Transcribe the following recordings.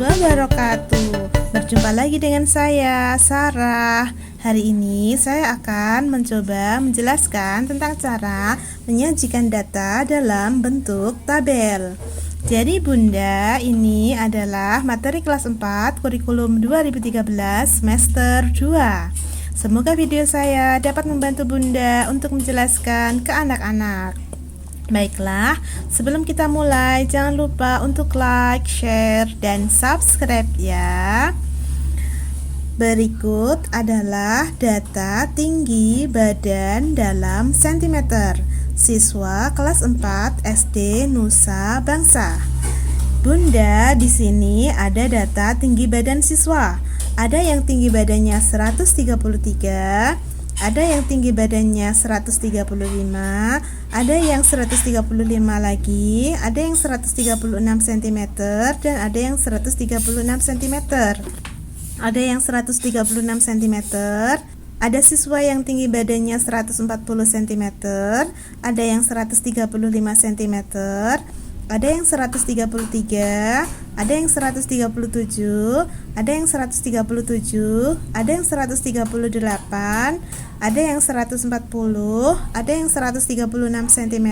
wabarakatuh. Berjumpa lagi dengan saya, Sarah. Hari ini saya akan mencoba menjelaskan tentang cara menyajikan data dalam bentuk tabel. Jadi Bunda, ini adalah materi kelas 4 kurikulum 2013 semester 2. Semoga video saya dapat membantu Bunda untuk menjelaskan ke anak-anak. Baiklah, sebelum kita mulai, jangan lupa untuk like, share, dan subscribe ya. Berikut adalah data tinggi badan dalam sentimeter siswa kelas 4 SD Nusa Bangsa. Bunda, di sini ada data tinggi badan siswa. Ada yang tinggi badannya 133, ada yang tinggi badannya 135, ada yang 135 lagi, ada yang 136 cm, dan ada yang 136 cm. Ada yang 136 cm, ada siswa yang tinggi badannya 140 cm, ada yang 135 cm, ada yang 133, ada yang 137, ada yang 137, ada yang 138, ada yang 140, ada yang 136 cm,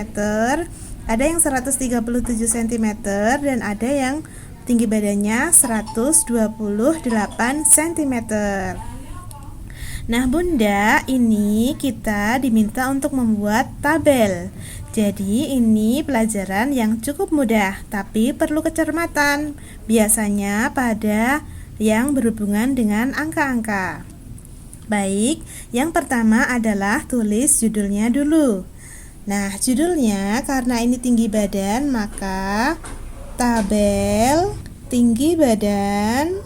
ada yang 137 cm, dan ada yang tinggi badannya 128 cm. Nah Bunda, ini kita diminta untuk membuat tabel. Jadi ini pelajaran yang cukup mudah, tapi perlu kecermatan. Biasanya pada yang berhubungan dengan angka-angka. Baik, yang pertama adalah tulis judulnya dulu. Nah, judulnya karena ini tinggi badan, maka tabel tinggi badan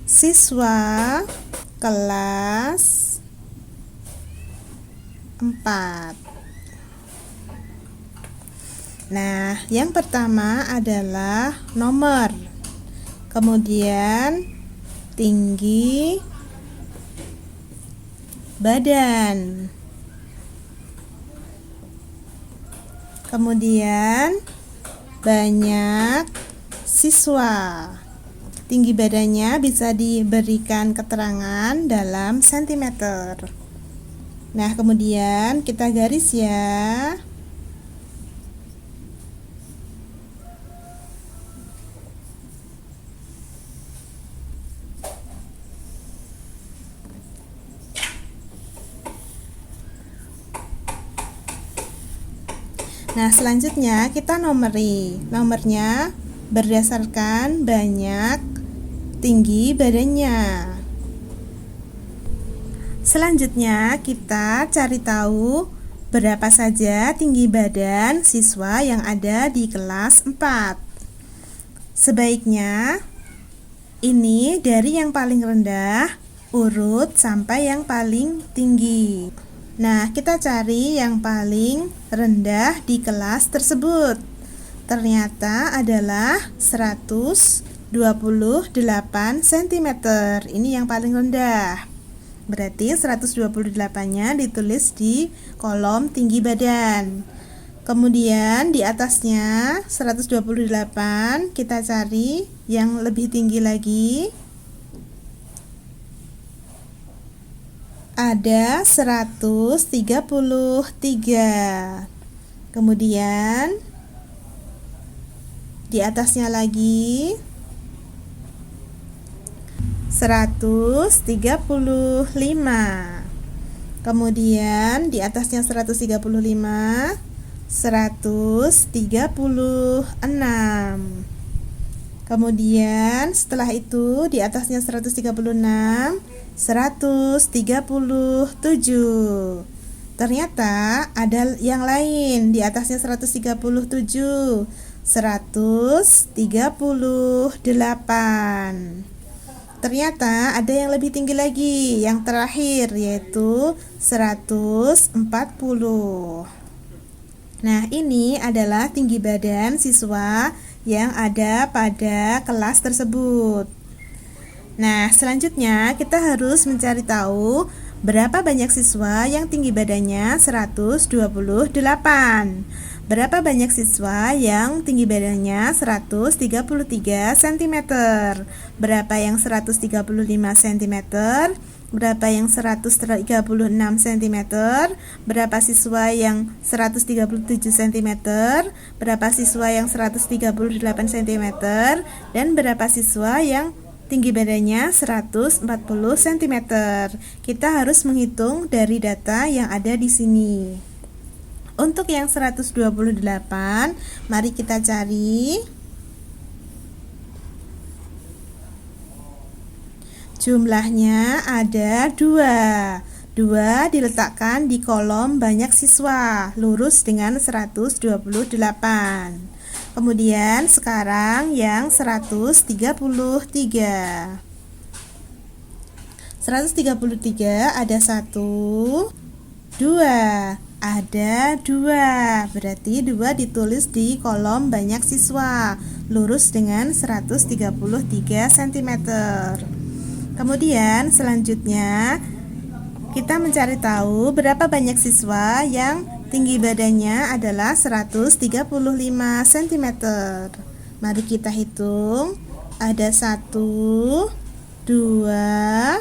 siswa kelas 4. Nah, yang pertama adalah nomor, kemudian tinggi badan, kemudian banyak siswa. Tinggi badannya bisa diberikan keterangan dalam sentimeter. Nah, kemudian kita garis ya. Nah, selanjutnya kita nomori. Nomornya berdasarkan banyak tinggi badannya. Selanjutnya kita cari tahu berapa saja tinggi badan siswa yang ada di kelas 4. Sebaiknya ini dari yang paling rendah urut sampai yang paling tinggi. Nah, kita cari yang paling rendah di kelas tersebut. Ternyata adalah 128 cm. Ini yang paling rendah. Berarti 128-nya ditulis di kolom tinggi badan. Kemudian di atasnya 128 kita cari yang lebih tinggi lagi. Ada 133. Kemudian di atasnya lagi 135. Kemudian di atasnya 135, 136. Kemudian setelah itu di atasnya 136, 137. Ternyata ada yang lain di atasnya 137, 138. Ternyata ada yang lebih tinggi lagi, yang terakhir yaitu 140. Nah, ini adalah tinggi badan siswa yang ada pada kelas tersebut. Nah, selanjutnya kita harus mencari tahu Berapa banyak siswa yang tinggi badannya 128? Berapa banyak siswa yang tinggi badannya 133 cm? Berapa yang 135 cm? Berapa yang 136 cm? Berapa siswa yang 137 cm? Berapa siswa yang 138 cm? Dan berapa siswa yang tinggi badannya 140 cm. Kita harus menghitung dari data yang ada di sini. Untuk yang 128, mari kita cari. Jumlahnya ada 2. 2 diletakkan di kolom banyak siswa, lurus dengan 128. Kemudian sekarang yang 133. 133 ada 1, 2. Ada 2. Berarti 2 ditulis di kolom banyak siswa, lurus dengan 133 cm. Kemudian selanjutnya kita mencari tahu berapa banyak siswa yang tinggi badannya adalah 135 cm. Mari kita hitung. Ada 1, 2,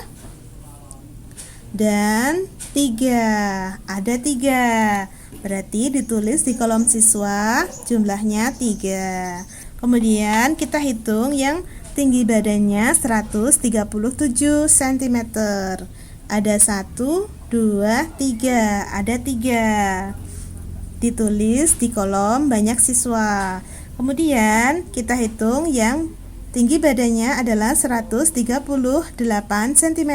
dan 3. Ada 3. Berarti ditulis di kolom siswa jumlahnya 3. Kemudian kita hitung yang tinggi badannya 137 cm. Ada 1, 2, 3. Ada 3. Ditulis di kolom banyak siswa. Kemudian kita hitung yang tinggi badannya adalah 138 cm.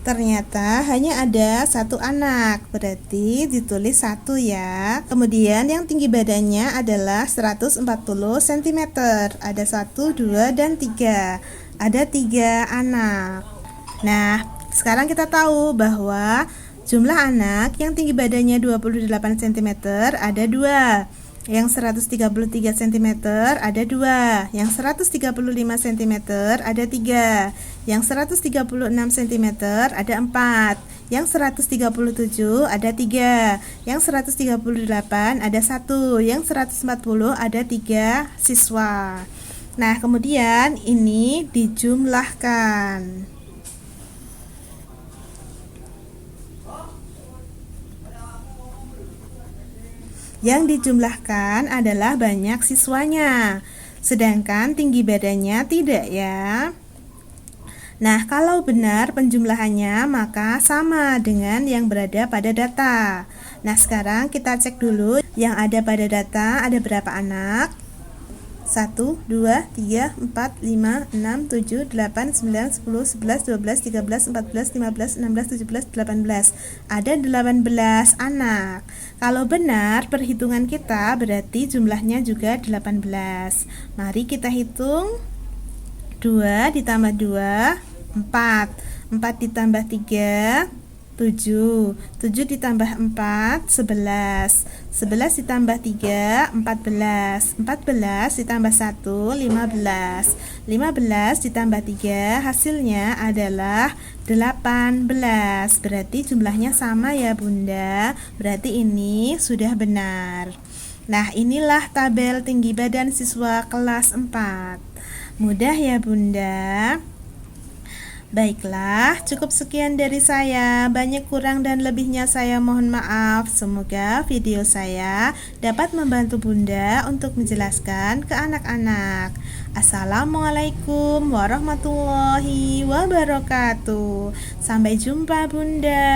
Ternyata hanya ada 1 anak, berarti ditulis 1 ya. Kemudian yang tinggi badannya adalah 140 cm. Ada 1, 2, dan 3. Ada 3 anak. Nah, sekarang kita tahu bahwa jumlah anak yang tinggi badannya 28 cm ada 2. Yang 133 cm ada 2. Yang 135 cm ada 3. Yang 136 cm ada 4. Yang 137 ada 3. Yang 138 ada 1. Yang 140 ada 3 siswa. Nah, kemudian ini dijumlahkan. Yang dijumlahkan adalah banyak siswanya, sedangkan tinggi badannya tidak ya. Nah, kalau benar penjumlahannya maka sama dengan yang berada pada data. Nah, sekarang kita cek dulu yang ada pada data ada berapa anak. 1, 2, 3, 4, 5, 6, 7, 8, 9, 10, 11, 12, 13, 14, 15, 16, 17, 18. Ada 18 anak. Kalau benar perhitungan kita berarti jumlahnya juga 18. Mari kita hitung. 2 ditambah 2, 4. 4 ditambah 3, 7. 7 ditambah 4, 11. 11 ditambah 3, 14. 14 ditambah 1, 15. 15 ditambah 3, hasilnya adalah 18. Berarti jumlahnya sama ya Bunda. Berarti ini sudah benar. Nah, inilah tabel tinggi badan siswa kelas 4. Mudah ya Bunda. Baiklah, cukup sekian dari saya. Banyak kurang dan lebihnya saya mohon maaf. Semoga video saya dapat membantu Bunda untuk menjelaskan ke anak-anak. Assalamualaikum warahmatullahi wabarakatuh. Sampai jumpa Bunda.